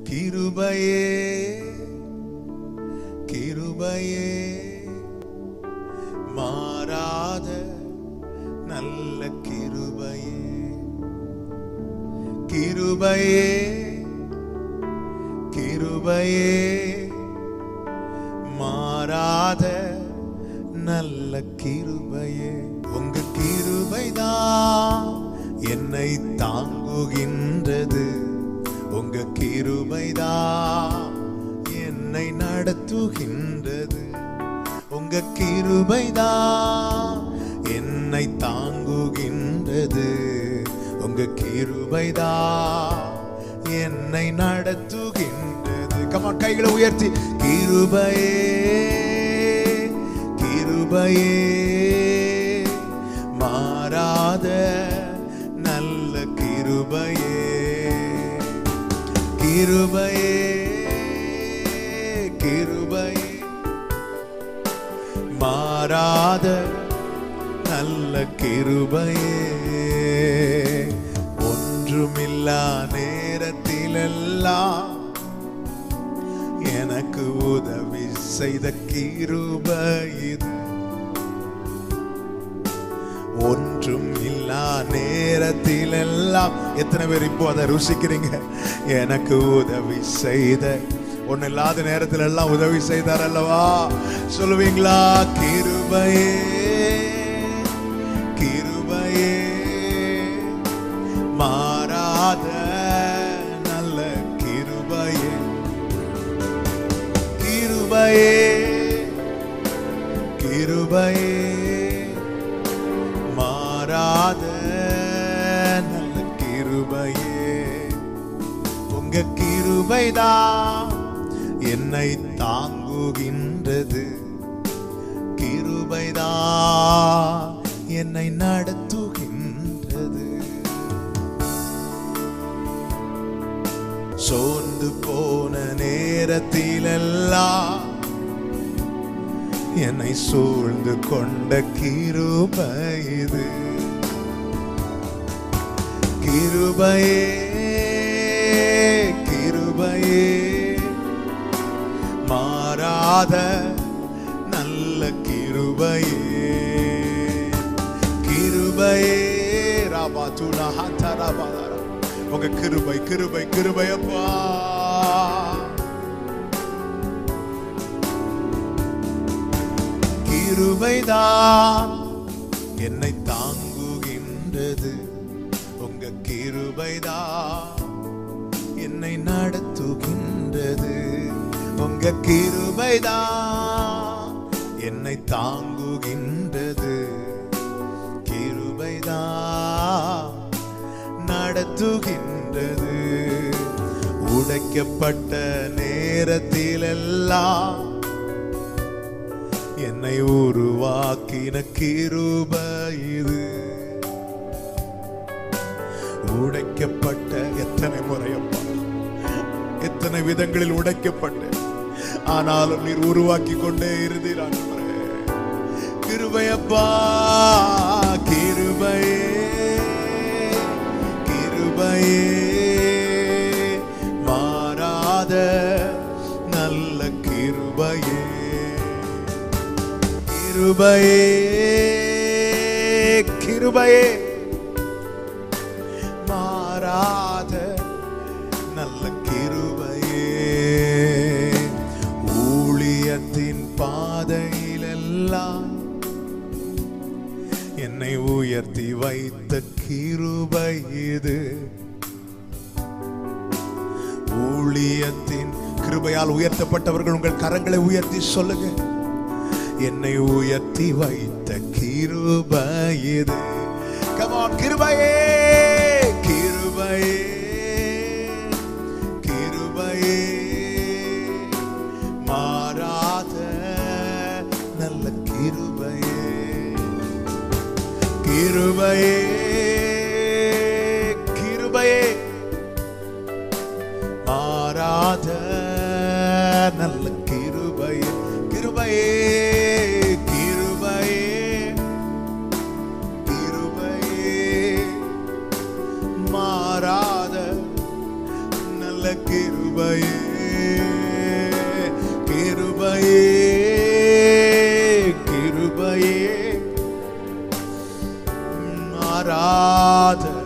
கிருபையே கிருபையே மாறாத நல்ல கிருபையே கிருபையே கிருபையே மாறாத நல்ல கிருபையே உங்க கிருபைதான் என்னை தாங்குகின்றது உங்க கிருபைதான் என்னை நடத்துகின்றது உங்க கிருபைதான் என்னை தாங்குகின்றது உங்க கிருபைதான் என்னை நடத்துகின்றது. கமான், கைகளை உயர்த்தி கிருபையே கிருபையே மாறாத நல்ல கிருபையே கிருபையே கிருபையே மாறாத நல்ல கிருபையே ஒன்றுமில்லா நேரத்திலெல்லாம் எனக்கு உதவி செய்த கிருபை இது ஒன்றும் இல்லா நேரத்திலெல்லாம் எத்தனை பேர் இப்போ அதை ருசிக்கிறீங்க? எனக்கு உதவி செய்த ஒன்னும் இல்லாத நேரத்தில் எல்லாம் உதவி செய்தார் அல்லவா சொல்லுவீங்களா? கிருபையே கிருபையே மாறாத நல்ல கிருபையே கிருபையே கிருபையே மாறாத நல்ல கிருபையே உங்க கிருபைதான் என்னை தாங்குகின்றது கிருபைதான் என்னை நடத்துகின்றது. சோர்ந்து போன நேரத்திலெல்லாம் என்னை சூழ்ந்து கொண்ட கிருபை இது கிருபையே கிருபையே மாறாத நல்ல கிருபையே கிருபையே ராபாதுனா ஹதராபாரா உங்க கிருபை கிருபை கிருபை அப்பா கிருபைதான் என்னை தாங்குகின்றது உங்க கிருபைதான் என்னை நடத்துகின்றது உங்க கிருபைதான் என்னை தாங்குகின்றது கிருபைதான் நடத்துகின்றது. உடைக்கப்பட்ட நேரத்திலெல்லாம் என்னை உருவாக்கின கிருபை இது உடைக்கப்பட்ட எத்தனை முறையப்பா எத்தனை விதங்களில் உடைக்கப்பட்ட ஆனாலும் நீர் உருவாக்கி கொண்டே இருந்தீர் கிருபையப்பா கிருபையே கிருபையே மாறாத நல்ல கிருபையே கிருபையே கிருபையே மாறாத நல்ல கிருபையே ஊழியத்தின் பாதையிலெல்லாம் என்னை உயர்த்தி வைத்த கிருபை இது ஊழியத்தின் கிருபையால் உயர்த்தப்பட்டவர்கள் உங்கள் கரங்களை உயர்த்தி சொல்லுங்க என்னை உயர்த்தி வைத்த கிருபை இது. Come on, கிருபையே கிருபையே கிருபையே மாறாத நல்ல கிருபையே கிருபையே கிருபையே மாறாத நல்ல கிருபையே கிருபையே கிருபையே கிருபையே மாறாத நல்ல கிருபையே கிருபையே கிருபையே ஆராதனை